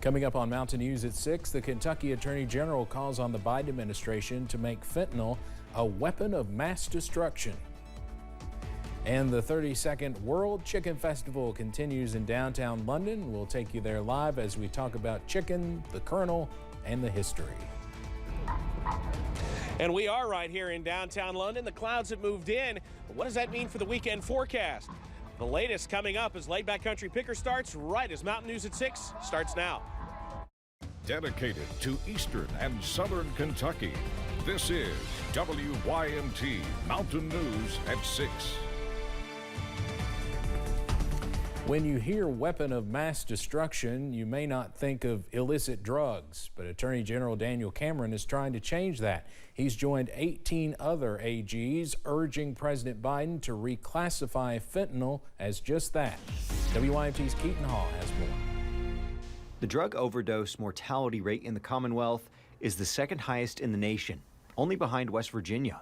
Coming up on Mountain News at 6, the Kentucky Attorney General calls on the Biden administration to make fentanyl a weapon of mass destruction. And the 32nd World Chicken Festival continues in downtown London. We'll take you there live as we talk about chicken, the kernel, and the history. And we are right here in downtown London. The clouds have moved in. What does that mean for the weekend forecast? The latest coming up as Laid Back Country Picker starts right as Mountain News at 6 starts now. Dedicated to Eastern and Southern Kentucky, this is WYMT Mountain News at 6. When you hear weapon of mass destruction, you may not think of illicit drugs, but Attorney General Daniel Cameron is trying to change that. He's joined 18 other AGs urging President Biden to reclassify fentanyl as just that. WYMT's Keaton Hall has more. The drug overdose mortality rate in the Commonwealth is the second highest in the nation, only behind West Virginia.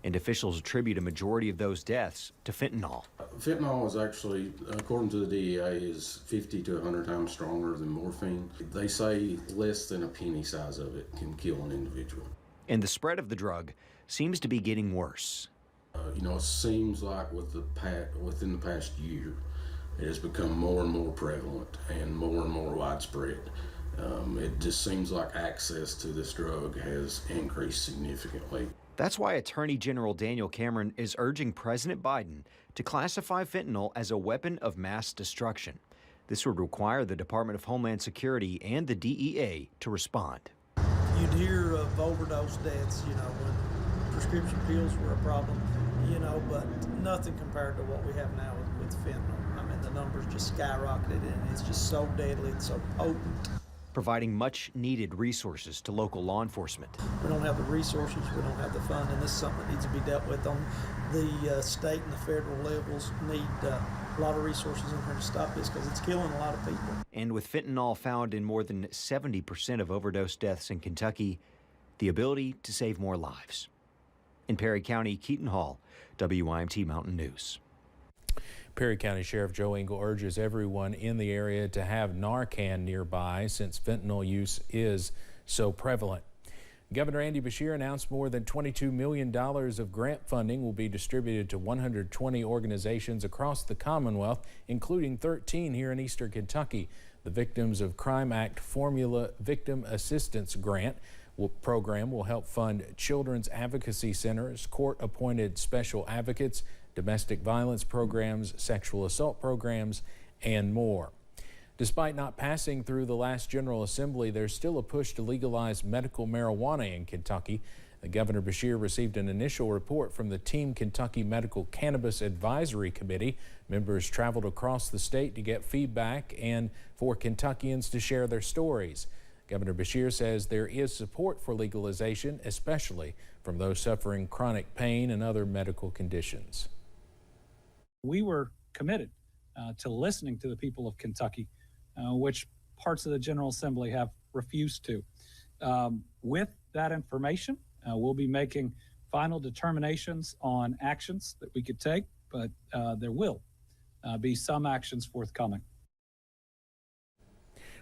And officials attribute a majority of those deaths to fentanyl. Fentanyl is actually, according to the DEA, is 50 to 100 times stronger than morphine. They say less than a penny size of it can kill an individual. And the spread of the drug seems to be getting worse. It seems like within the past year, it has become more and more prevalent and more widespread. It just seems like access to this drug has increased significantly. That's why Attorney General Daniel Cameron is urging President Biden to classify fentanyl as a weapon of mass destruction. This would require the Department of Homeland Security and the DEA to respond. You'd hear of overdose deaths, when prescription pills were a problem, but nothing compared to what we have now with fentanyl. I mean, the numbers just skyrocketed, and it's just so deadly, it's so potent. Providing much needed resources to local law enforcement. We don't have the resources, we don't have the funding. This is something that needs to be dealt with on the state and the federal levels. Need a lot of resources in here to stop this because it's killing a lot of people. And with fentanyl found in more than 70% of overdose deaths in Kentucky, the ability to save more lives. In Perry County, Keaton Hall, WYMT Mountain News. Perry County Sheriff Joe Engel urges everyone in the area to have Narcan nearby since fentanyl use is so prevalent. Governor Andy Beshear announced more than $22 million of grant funding will be distributed to 120 organizations across the Commonwealth, including 13 here in Eastern Kentucky. The Victims of Crime Act Formula Victim Assistance Grant program will help fund children's advocacy centers, court-appointed special advocates, domestic violence programs, sexual assault programs, and more. Despite not passing through the last General Assembly, there's still a push to legalize medical marijuana in Kentucky. Governor Beshear received an initial report from the Team Kentucky Medical Cannabis Advisory Committee. Members traveled across the state to get feedback and for Kentuckians to share their stories. Governor Beshear says there is support for legalization, especially from those suffering chronic pain and other medical conditions. We were committed to listening to the people of Kentucky, which parts of the General Assembly have refused to. With that information, we'll be making final determinations on actions that we could take, but there will be some actions forthcoming.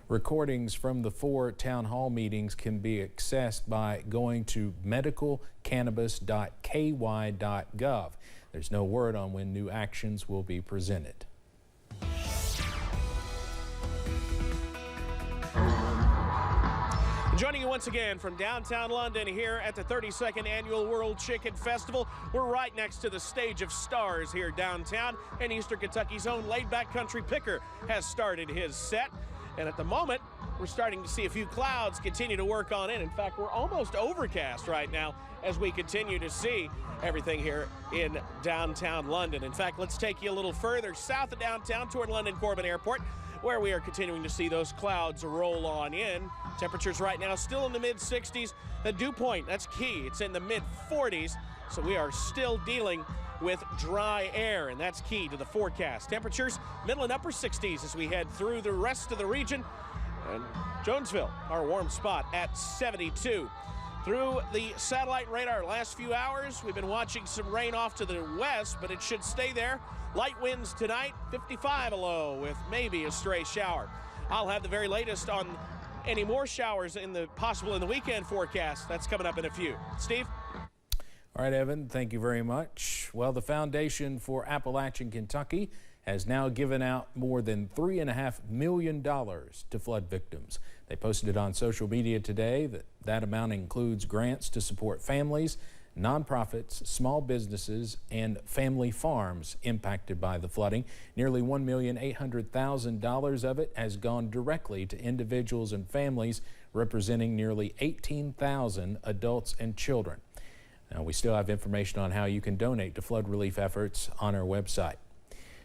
Recordings from the 4 town hall meetings can be accessed by going to medicalcannabis.ky.gov. There's no word on when new actions will be presented. Joining you once again from downtown London here at the 32nd Annual World Chicken Festival. We're right next to the Stage of Stars here downtown, and Eastern Kentucky's own Laid Back Country Picker has started his set. And at the moment, we're starting to see a few clouds continue to work on in. In fact, we're almost overcast right now as we continue to see everything here in downtown London. In fact, let's take you a little further south of downtown toward London Corbin Airport, where we are continuing to see those clouds roll on in. Temperatures right now still in the mid-60s. The dew point, that's key. It's in the mid-40s, so we are still dealing with dry air, and that's key to the forecast. Temperatures middle and upper 60s as we head through the rest of the region. And Jonesville, our warm spot at 72. Through the satellite radar last few hours, we've been watching some rain off to the west, but it should stay there. Light winds tonight, 55 a low with maybe a stray shower. I'll have the very latest on Any more showers possible in the weekend forecast? That's coming up in a few. Steve? All right, Evan, thank you very much. Well, the Foundation for Appalachian Kentucky has now given out more than $3.5 million to flood victims. They posted it on social media today. That amount includes grants to support families, nonprofits, small businesses, and family farms impacted by the flooding. Nearly $1,800,000 of it has gone directly to individuals and families, representing nearly 18,000 adults and children. Now, we still have information on how you can donate to flood relief efforts on our website.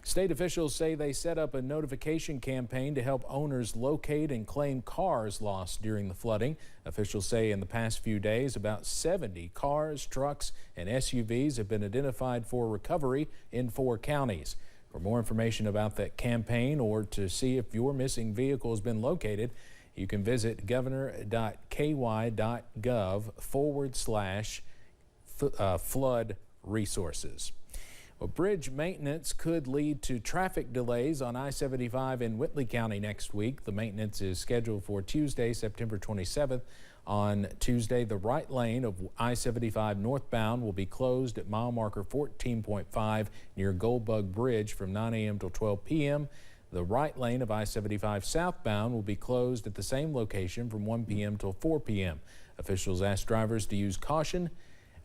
State officials say they set up a notification campaign to help owners locate and claim cars lost during the flooding. Officials say in the past few days, about 70 cars, trucks, and SUVs have been identified for recovery in 4 counties. For more information about that campaign or to see if your missing vehicle has been located, you can visit governor.ky.gov/flood resources. Well, bridge maintenance could lead to traffic delays on I-75 in Whitley County next week. The maintenance is scheduled for Tuesday, September 27th. On Tuesday, the right lane of I-75 northbound will be closed at mile marker 14.5 near Goldbug Bridge from 9 a.m. till 12 p.m. The right lane of I-75 southbound will be closed at the same location from 1 p.m. till 4 p.m. Officials ask drivers to use caution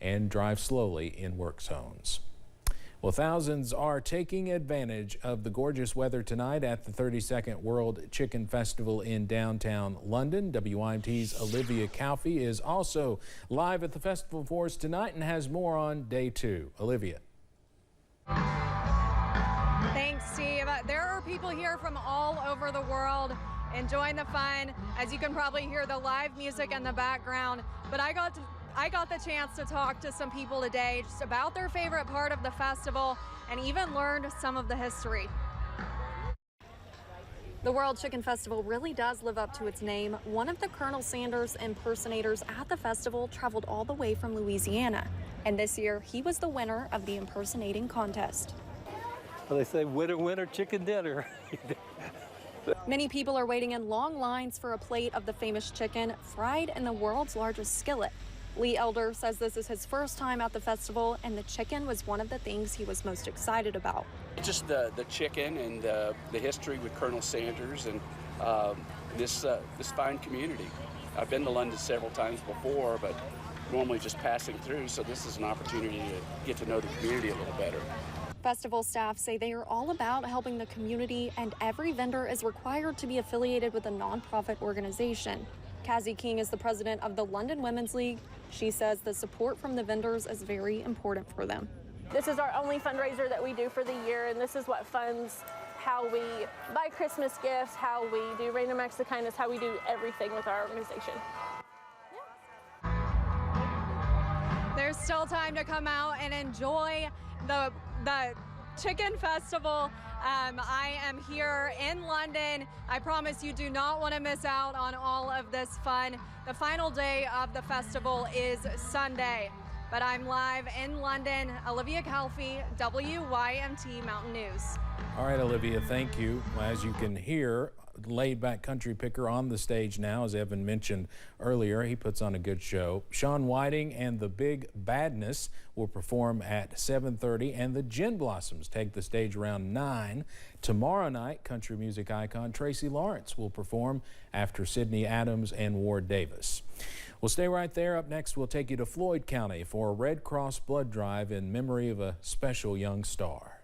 and drive slowly in work zones. Well, thousands are taking advantage of the gorgeous weather tonight at the 32nd World Chicken Festival in downtown London. WYMT's Olivia Calfee is also live at the festival for us tonight and has more on day 2. Olivia. Thanks, Steve. There are people here from all over the world enjoying the fun. As you can probably hear the live music in the background, but I got the chance to talk to some people today just about their favorite part of the festival and even learned some of the history. The World Chicken Festival really does live up to its name. One of the Colonel Sanders impersonators at the festival traveled all the way from Louisiana, and this year he was the winner of the impersonating contest. Well, they say winner, winner, chicken dinner. Many people are waiting in long lines for a plate of the famous chicken fried in the world's largest skillet. Lee Elder says this is his first time at the festival, and the chicken was one of the things he was most excited about. Just the chicken and the history with Colonel Sanders and this fine community. I've been to London several times before, but normally just passing through, so this is an opportunity to get to know the community a little better. Festival staff say they are all about helping the community, and every vendor is required to be affiliated with a nonprofit organization. Cassie King is the president of the London Women's League. She says the support from the vendors is very important for them. This is our only fundraiser that we do for the year, and this is what funds how we buy Christmas gifts, how we do Random Acts of Kindness, how we do everything with our organization. There's still time to come out and enjoy the Chicken Festival. I am here in London. I promise you do not want to miss out on all of this fun. The final day of the festival is Sunday, but I'm live in London. Olivia Calfee, WYMT Mountain News. All right, Olivia, thank you. As you can hear, laid-back country picker on the stage now, as Evan mentioned earlier. He puts on a good show. Sean Whiting and the Big Badness will perform at 7:30, and the Gin Blossoms take the stage around 9. Tomorrow night, country music icon Tracy Lawrence will perform after Sydney Adams and Ward Davis. We'll stay right there. Up next, we'll take you to Floyd County for a Red Cross blood drive in memory of a special young star.